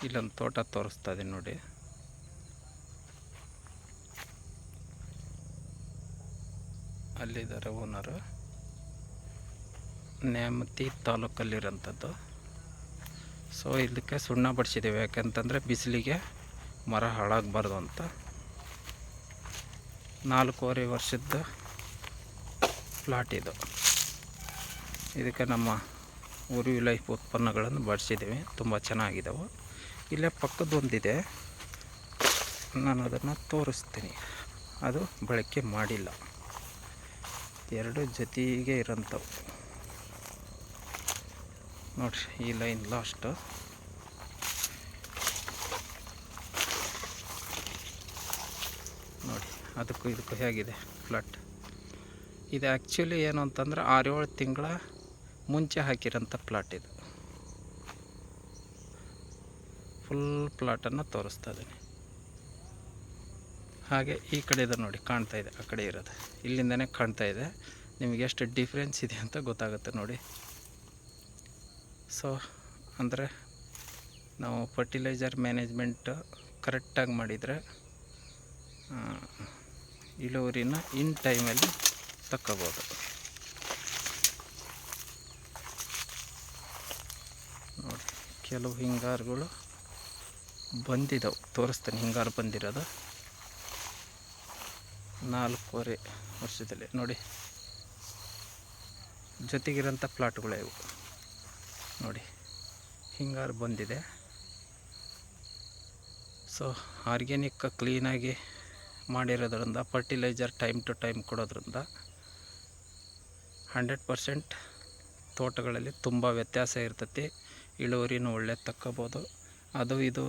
ಇಲ್ಲೊಂದು ತೋಟ ತೋರಿಸ್ತಾ ಇದೀನಿ ನೋಡಿ. ಅಲ್ಲಿದ್ದಾರೆ ಓನರು. ನ್ಯಾಮತಿ ತಾಲೂಕಲ್ಲಿರೋಂಥದ್ದು. ಸೊ ಇದಕ್ಕೆ ಸುಣ್ಣ ಬಡಿಸಿದ್ದೇವೆ, ಯಾಕೆಂತಂದರೆ ಬಿಸಿಲಿಗೆ ಮರ ಹಾಳಾಗಬಾರ್ದು ಅಂತ. 4.5 ವರ್ಷದ ಪ್ಲಾಟ್ ಇದು. ಇದಕ್ಕೆ ನಮ್ಮ ಉರಿವಿ ಲೈಫ್ ಉತ್ಪನ್ನಗಳನ್ನು ಬಳಸಿದ್ದೀವಿ, ತುಂಬ ಚೆನ್ನಾಗಿದ್ದಾವೆ. ಇಲ್ಲೇ ಪಕ್ಕದೊಂದಿದೆ, ನಾನು ಅದನ್ನು ತೋರಿಸ್ತೀನಿ. ಅದು ಬಳಕೆ ಮಾಡಿಲ್ಲ, ಎರಡು ಜೊತೆಗೆ ಇರೋಂಥವು ನೋಡ್ರಿ. ಈ ಲೈನ್ ಲಾಸ್ಟು ನೋಡಿ, ಅದಕ್ಕೂ ಇದಕ್ಕೂ ಹೇಗಿದೆ ಫ್ಲಾಟ್. ಇದು ಆ್ಯಕ್ಚುಲಿ ಏನು ಅಂತಂದ್ರೆ 6-7 ತಿಂಗಳ ಮುಂಚೆ ಹಾಕಿರೋಂಥ ಪ್ಲಾಟ್ ಇದು. ಫುಲ್ ಪ್ಲಾಟನ್ನು ತೋರಿಸ್ತಾ ಇದ್ದೀನಿ. ಹಾಗೆ ಈ ಕಡೆ ಇದೆ ನೋಡಿ, ಕಾಣ್ತಾ ಇದೆ, ಆ ಕಡೆ ಇರೋದು ಇಲ್ಲಿಂದನೇ ಕಾಣ್ತಾ ಇದೆ. ನಿಮಗೆ ಎಷ್ಟು ಡಿಫ್ರೆನ್ಸ್ ಇದೆ ಅಂತ ಗೊತ್ತಾಗುತ್ತೆ ನೋಡಿ. ಸೊ ಅಂದರೆ ನಾವು ಫರ್ಟಿಲೈಸರ್ ಮ್ಯಾನೇಜ್ಮೆಂಟ್ ಕರೆಕ್ಟಾಗಿ ಮಾಡಿದರೆ ಇಳುವರಿನ ಇನ್ ಟೈಮಲ್ಲಿ ತಕ್ಕೋಬೋದು ನೋಡಿ. ಕೆಲವು ಹಿಂಗಾರುಗಳು ಬಂದಿದ್ದಾವೆ, ತೋರಿಸ್ತೀನಿ. ಹಿಂಗಾರು ಬಂದಿರೋದು 4.5 ವರ್ಷದಲ್ಲಿ ನೋಡಿ. ಜೊತೆಗಿರೋಂಥ ಪ್ಲಾಟ್ಗಳೇ ಇವು ನೋಡಿ. ಹಿಂಗಾರು ಬಂದಿದೆ. ಸೊ ಆರ್ಗ್ಯಾನಿಕ್ ಕ್ಲೀನಾಗಿ ಮಾಡಿರೋದ್ರಿಂದ, ಫರ್ಟಿಲೈಸರ್ ಟೈಮ್ ಟು ಟೈಮ್ ಕೊಡೋದ್ರಿಂದ 100% ತೋಟಗಳಲ್ಲಿ ತುಂಬ ವ್ಯತ್ಯಾಸ ಇರ್ತೈತಿ. ಇಳುವರಿನೂ ಒಳ್ಳೆ ತಕ್ಕೋಬೋದು. ಅದು ಇದು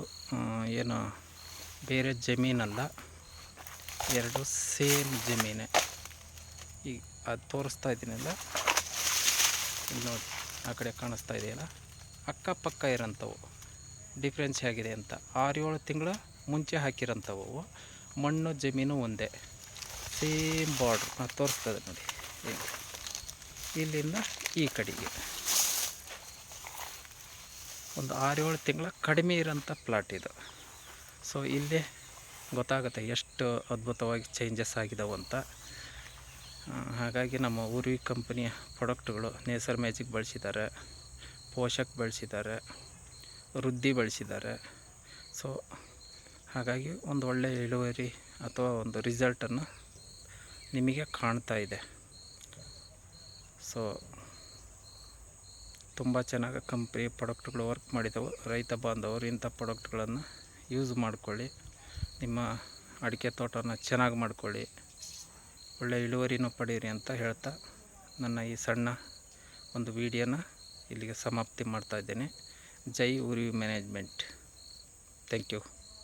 ಏನು ಬೇರೆ ಜಮೀನಲ್ಲ, ಎರಡು ಸೇಮ್ ಜಮೀನೇ. ಈಗ ಅದು ತೋರಿಸ್ತಾ ಇದ್ದೀನಲ್ಲ, ಇಲ್ಲಿ ನೋಡಿ, ಆ ಕಡೆ ಕಾಣಿಸ್ತಾ ಇದೆಯಲ್ಲ, ಅಕ್ಕಪಕ್ಕ ಇರೋಂಥವು ಡಿಫ್ರೆನ್ಸ್ ಹೇಗಿದೆ ಅಂತ. 6-7 ತಿಂಗಳ ಮುಂಚೆ ಹಾಕಿರೋಂಥವು. ಮಣ್ಣು ಜಮೀನು ಒಂದೇ, ಸೇಮ್ ಬಾರ್ಡ್ರ್. ನಾನು ತೋರಿಸ್ತದೆ ನೋಡಿ, ಇಲ್ಲಿಂದ ಈ ಕಡೆಗೆ ಒಂದು 6-7 ತಿಂಗಳ ಕಡಿಮೆ ಇರೋಂಥ ಪ್ಲಾಟ್ ಇದು. ಸೊ ಇಲ್ಲಿ ಗೊತ್ತಾಗುತ್ತೆ ಎಷ್ಟು ಅದ್ಭುತವಾಗಿ ಚೇಂಜಸ್ ಆಗಿದಾವೆ ಅಂತ. ಹಾಗಾಗಿ ನಮ್ಮ ಉರ್ವಿ ಕಂಪನಿಯ ಪ್ರಾಡಕ್ಟ್ಗಳು ನೇಸರ್ ಮ್ಯಾಜಿಕ್ ಬಳಸಿದ್ದಾರೆ, ಪೋಷಕ್ ಬಳಸಿದ್ದಾರೆ, ವೃದ್ಧಿ ಬಳಸಿದ್ದಾರೆ. ಸೊ ಹಾಗಾಗಿ ಒಂದು ಒಳ್ಳೆಯ ಇಳುವರಿ ಅಥವಾ ಒಂದು ರಿಸಲ್ಟನ್ನು ನಿಮಗೆ ಕಾಣ್ತಾ ಇದೆ. ಸೊ ತುಂಬ ಚೆನ್ನಾಗಿ ಕಂಪ್ನಿ ಪ್ರಾಡಕ್ಟ್ಗಳು ವರ್ಕ್ ಮಾಡಿದವು. ರೈತ ಬಾಂಧವರು ಇಂಥ ಪ್ರಾಡಕ್ಟ್ಗಳನ್ನು ಯೂಸ್ ಮಾಡಿಕೊಳ್ಳಿ. ನಿಮ್ಮ ಅಡಿಕೆ ತೋಟನ ಚೆನ್ನಾಗಿ ಮಾಡ್ಕೊಳ್ಳಿ, ಒಳ್ಳೆಯ ಇಳುವರಿನೂ ಪಡೀರಿ ಅಂತ ಹೇಳ್ತಾ ನನ್ನ ಈ ಸಣ್ಣ ಒಂದು ವಿಡಿಯೋನ ಇಲ್ಲಿಗೆ ಸಮಾಪ್ತಿ ಮಾಡ್ತಾಯಿದ್ದೇನೆ. ಜೈ ಉರ್ವಿ ಮ್ಯಾನೇಜ್ಮೆಂಟ್. Thank you.